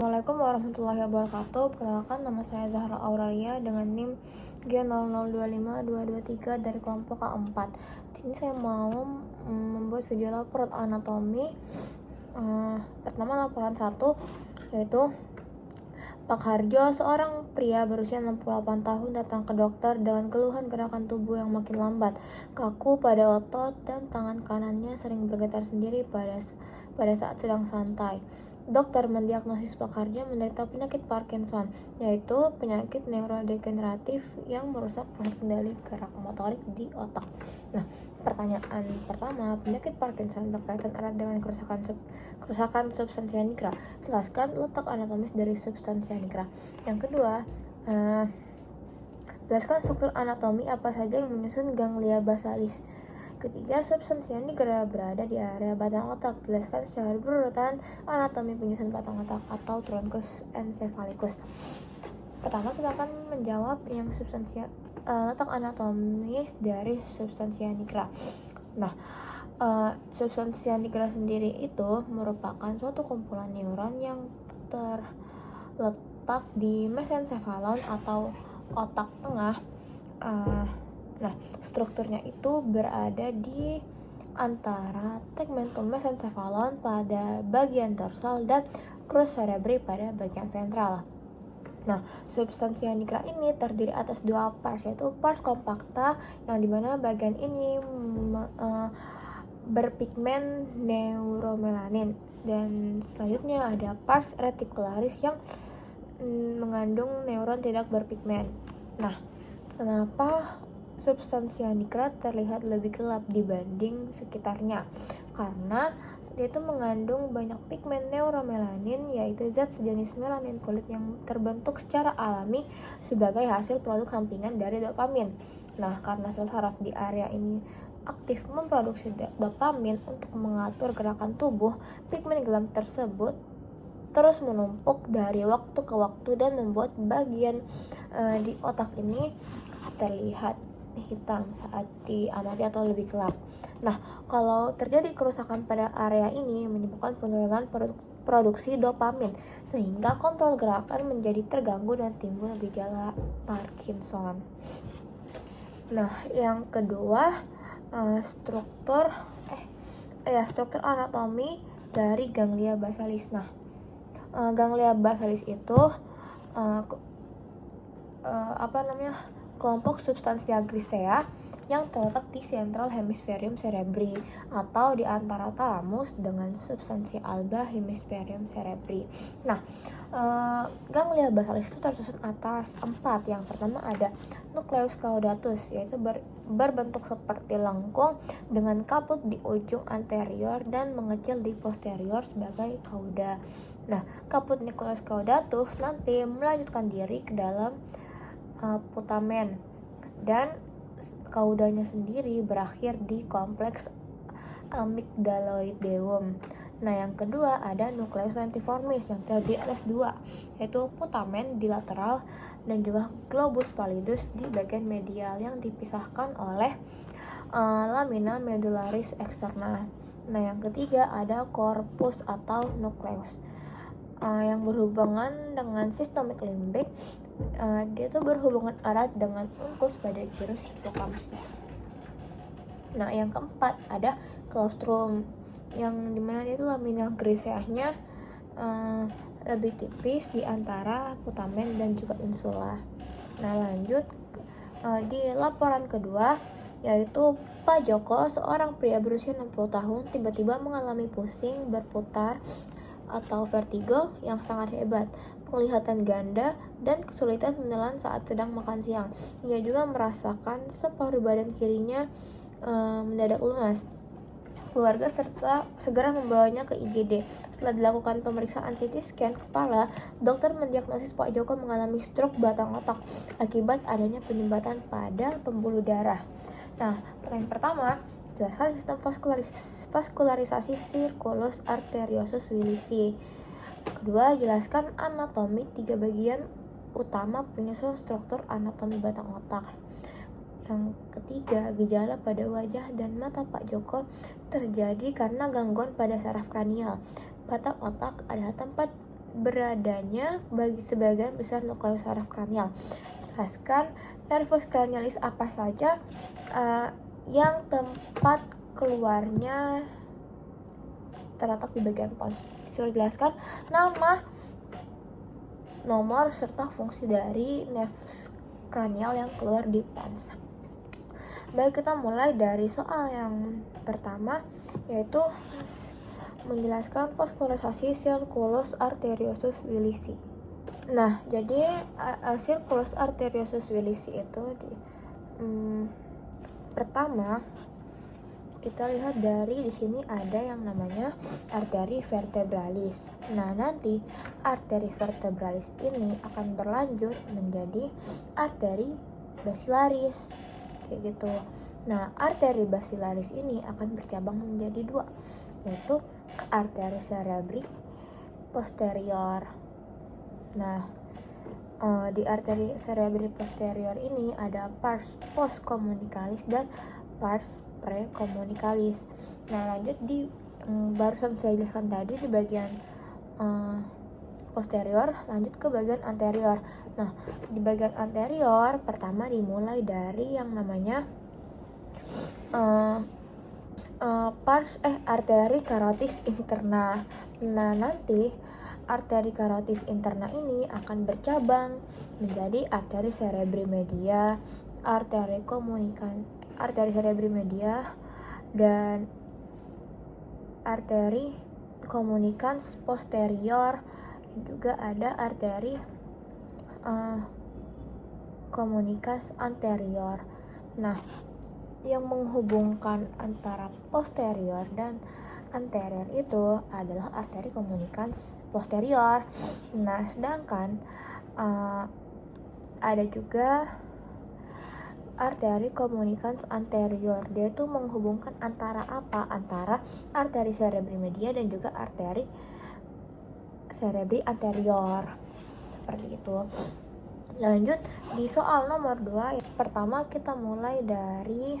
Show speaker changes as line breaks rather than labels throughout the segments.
Assalamualaikum warahmatullahi wabarakatuh. Perkenalkan, nama saya Zahra Aurelia dengan NIM G0025223 dari kelompok A4. Di sini saya mau membuat video laporan anatomi. Pertama, laporan 1 yaitu Pak Harjo, seorang pria berusia 68 tahun, datang ke dokter dengan keluhan gerakan tubuh yang makin lambat, kaku pada otot, dan tangan kanannya sering bergetar sendiri pada saat sedang santai. Dokter mendiagnosis Pak Harjo menderita penyakit Parkinson, yaitu penyakit neurodegeneratif yang merusak pusat kendali gerak motorik di otak. Nah, pertanyaan pertama, penyakit Parkinson berkaitan erat dengan kerusakan substansia nigra. Jelaskan letak anatomis dari substansia nigra. Yang kedua, jelaskan struktur anatomi apa saja yang menyusun ganglia basalis. Ketiga, substansia nigra berada di area batang otak. Jelaskan secara berurutan anatomi penyusun batang otak atau truncus encephalitis. Pertama, kita akan menjawab yang letak anatomis dari substansia nigra. Nah, substansia nigra sendiri itu merupakan suatu kumpulan neuron yang terletak di mesencephalon atau otak tengah. Nah, strukturnya itu berada di antara tegmentum mesencephalon pada bagian dorsal dan crus cerebri pada bagian ventral. Nah, substansia nigra ini terdiri atas dua pars, yaitu pars compacta yang dimana bagian ini berpigmen neuromelanin, dan selanjutnya ada pars reticularis yang mengandung neuron tidak berpigmen. Nah, kenapa substansia nigra terlihat lebih gelap dibanding sekitarnya? Karena dia itu mengandung banyak pigmen neuromelanin, yaitu zat sejenis melanin kulit yang terbentuk secara alami sebagai hasil produk sampingan dari dopamin. Nah, karena sel saraf di area ini aktif memproduksi dopamin untuk mengatur gerakan tubuh, pigmen gelap tersebut terus menumpuk dari waktu ke waktu dan membuat bagian di otak ini terlihat hitam saat diamati atau lebih gelap. Nah, kalau terjadi kerusakan pada area ini menyebabkan penurunan produksi dopamin, sehingga kontrol gerakan menjadi terganggu dan timbul gejala Parkinson. Nah, yang kedua, struktur anatomi dari ganglia basalis. Nah, ganglia basalis itu kelompok substansia grisea yang terletak di central hemispherium cerebri atau di antara thalamus dengan substansia alba hemispherium cerebri. Nah, ganglia basalis itu tersusun atas 4. Yang pertama ada nucleus caudatus, yaitu berbentuk seperti lengkung dengan kaput di ujung anterior dan mengecil di posterior sebagai cauda. Nah, kaput nucleus caudatus nanti melanjutkan diri ke dalam putamen, dan kaudanya sendiri berakhir di kompleks amygdaloideum. Nah, yang kedua ada nucleus lentiformis yang terdiri atas 2, yaitu putamen di lateral dan juga globus pallidus di bagian medial yang dipisahkan oleh lamina medullaris externa. Nah, yang ketiga ada corpus atau nukleus yang berhubungan dengan sistemik limbik. Dia tuh berhubungan erat dengan ulkus pada gyrus hipokampi. Nah, yang keempat ada claustrum yang dimana dia tuh lamina griseanya lebih tipis di antara putamen dan juga insula. Nah, lanjut di laporan kedua, yaitu Pak Joko, seorang pria berusia 60 tahun, tiba-tiba mengalami pusing, berputar atau vertigo yang sangat hebat, penglihatan ganda, dan kesulitan menelan saat sedang makan siang. Ia juga merasakan separuh badan kirinya mendadak lemas. Keluarga segera membawanya ke IGD. Setelah dilakukan pemeriksaan CT scan kepala, dokter mendiagnosis Pak Joko mengalami stroke batang otak akibat adanya penyumbatan pada pembuluh darah. Nah, pertanyaan pertama, jelaskan sistem vaskularisasi circulus arteriosus Willisi. Kedua, jelaskan anatomi 3 bagian utama penyusun struktur anatomi batang otak. Yang ketiga, gejala pada wajah dan mata Pak Joko terjadi karena gangguan pada saraf kranial. Batang otak adalah tempat beradanya bagi sebagian besar nukleus saraf kranial. Jelaskan nervus cranialis apa saja yang tempat keluarnya terletak di bagian pons. Disuruh jelaskan nama, nomor, serta fungsi dari nervus kranial yang keluar di pons. Baik, kita mulai dari soal yang pertama, yaitu menjelaskan vaskularisasi circulus arteriosus Willisi. Nah, jadi circulus arteriosus Willisi itu pertama kita lihat dari di sini ada yang namanya arteri vertebralis. Nah, nanti arteri vertebralis ini akan berlanjut menjadi arteri basilaris kayak gitu. Nah, arteri basilaris ini akan bercabang menjadi dua, yaitu arteri cerebri posterior. Nah, di arteri cerebri posterior ini ada pars postcomunicalis dan pars precomunicalis. Nah, lanjut di barusan saya jelaskan tadi di bagian posterior, lanjut ke bagian anterior. Nah, di bagian anterior pertama dimulai dari yang namanya arteri carotis interna. Nah, nanti arteri carotis interna ini akan bercabang menjadi arteri cerebri media, arteri cerebri media, dan arteri communicans posterior. Juga ada arteri communicans anterior. Nah, yang menghubungkan antara posterior dan anterior itu adalah arteri communicans posterior. Nah, sedangkan ada juga arteri communicans anterior. Dia itu menghubungkan antara apa? Antara arteri cerebri media dan juga arteri cerebri anterior. Seperti itu. Lanjut di soal nomor 2. Pertama kita mulai dari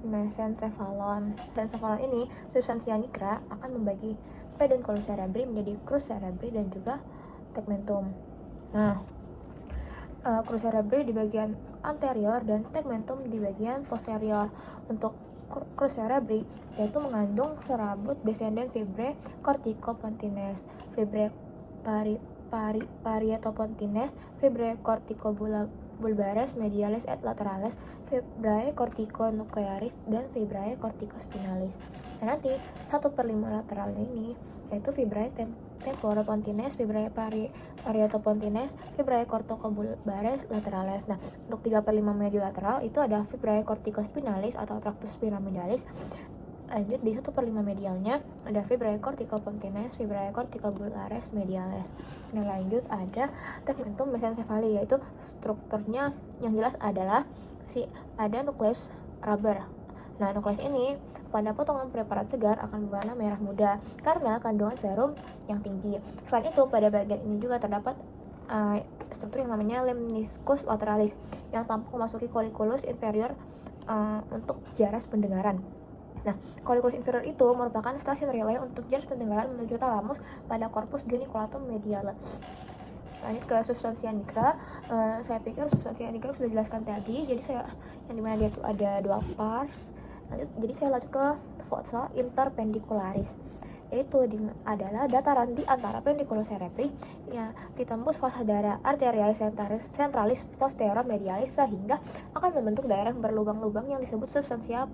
mesencephalon. Mesencephalon ini substansia nigra akan membagi pedunculus cerebri menjadi crus cerebri dan juga tegmentum. Nah, crus cerebri di bagian anterior dan tegmentum di bagian posterior. Untuk crus cerebri yaitu mengandung serabut descendent fibrae corticopontines, fibrae parietopontines, fibrae corticobulbares medialis et lateralis, fibrae corticonuclearis, dan fibrae corticospinalis. Nah, nanti 1/5 lateralnya ini yaitu fibrae temporopontines, fibrae parietopontines, fibrae corticobulbares lateralis. Nah, untuk 3/5 mediolateral itu ada fibrae corticospinalis atau tractus piramidalis. Lanjut di 1/5 medialnya ada fibrae corticopontines, fibrae corticobulbares medialis. Nah, lanjut ada tegmentum mesencephaly, yaitu strukturnya yang jelas adalah ada nukleus rubber. Nah, nukleus ini pada potongan preparat segar akan berwarna merah muda karena kandungan serum yang tinggi. Selain itu, pada bagian ini juga terdapat struktur yang namanya lemniscus lateralis yang tampak memasuki colliculus inferior untuk jaras pendengaran. Nah, colliculus inferior itu merupakan stasiun relay untuk jaras pendengaran menuju talamus pada corpus geniculatum mediale. Lanjut ke substansia nigra. Saya pikir substansia nigra sudah dijelaskan tadi. Jadi saya yang dimana dia itu ada dua pars. Jadi saya lanjut ke fossa interpendicularis, yaitu adalah dataran di antara pendiculus cerebri yang ditembus fossa darah arteriae centralis posterior medialis sehingga akan membentuk daerah berlubang-lubang yang disebut substansia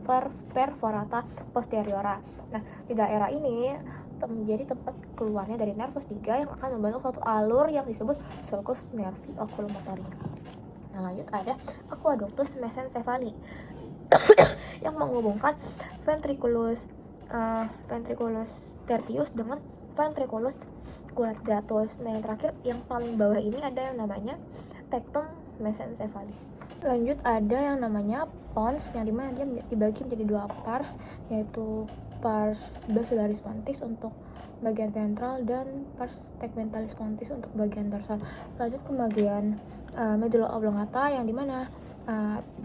perforata posteriora. Nah, di daerah ini menjadi tempat keluarnya dari nervus 3 yang akan membentuk suatu alur yang disebut sulcus nervi oculomotoria. Nah, lanjut ada aqueductus mesencephaly yang menghubungkan ventriculus tertius dengan ventriculus quadratus. Nah, yang terakhir yang paling bawah ini ada yang namanya tectum mesencephaly. Lanjut ada yang namanya pons, yang dimana dia dibagi menjadi dua pars, yaitu pars basilaris pontis untuk bagian ventral dan pars tegmentalis pontis untuk bagian dorsal. Lanjut ke bagian medulla oblongata, yang dimana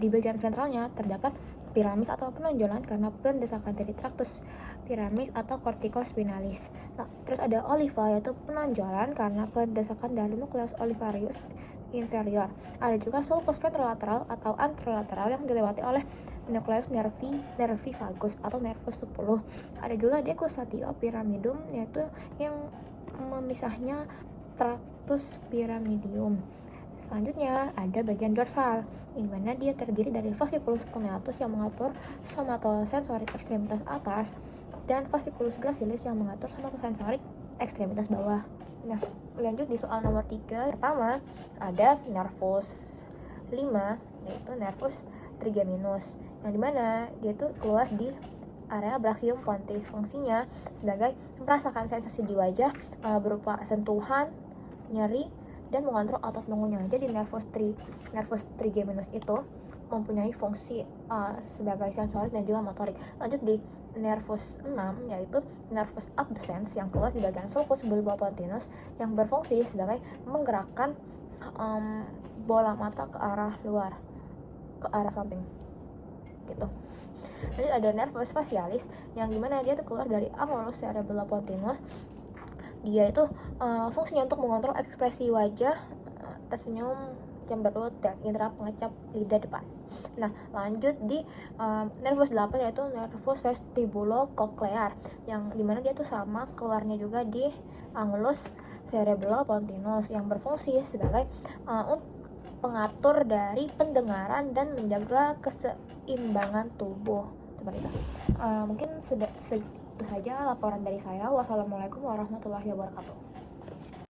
Di bagian ventralnya terdapat piramis atau penonjolan karena pendesakan dari traktus piramis atau corticospinalis. Nah, terus ada oliva yaitu penonjolan karena pendesakan dari nukleus olivarius inferior. Ada juga sulcus ventrolateral atau anterolateral yang dilewati oleh nukleus nervi vagus atau nervus 10. Ada juga decussatio pyramidum yaitu yang memisahnya tractus pyramidium. Selanjutnya ada bagian dorsal, di mana dia terdiri dari fasciculus cuneatus yang mengatur somatosensorik ekstremitas atas dan fasciculus gracilis yang mengatur somatosensorik ekstremitas bawah. Nah, lanjut di soal nomor 3. Pertama, ada nervus 5, yaitu nervus trigeminus, yang dimana dia tuh keluar di area brachium pontis. Fungsinya sebagai merasakan sensasi di wajah berupa sentuhan, nyeri, dan mengontrol otot mengunyah. Jadi nervus trigeminus itu mempunyai fungsi sebagai sensorik dan juga motorik. Lanjut di nervus 6, yaitu nervus abducens yang keluar di bagian sulcus bulbopontinus yang berfungsi sebagai menggerakkan bola mata ke arah luar, ke arah samping gitu. Lanjut ada nervus facialis yang dimana dia tuh keluar dari angulus cerebellopontinus. Dia itu fungsinya untuk mengontrol ekspresi wajah, tersenyum, cemberut, dan indera pengecap lidah depan. Nah, lanjut di nervus 8 yaitu nervus vestibulocochlear yang dimana dia tuh sama keluarnya juga di angulus cerebellopontinus yang berfungsi sebagai pengatur dari pendengaran dan menjaga keseimbangan tubuh seperti itu. Mungkin itu saja laporan dari saya. Wassalamualaikum warahmatullahi wabarakatuh.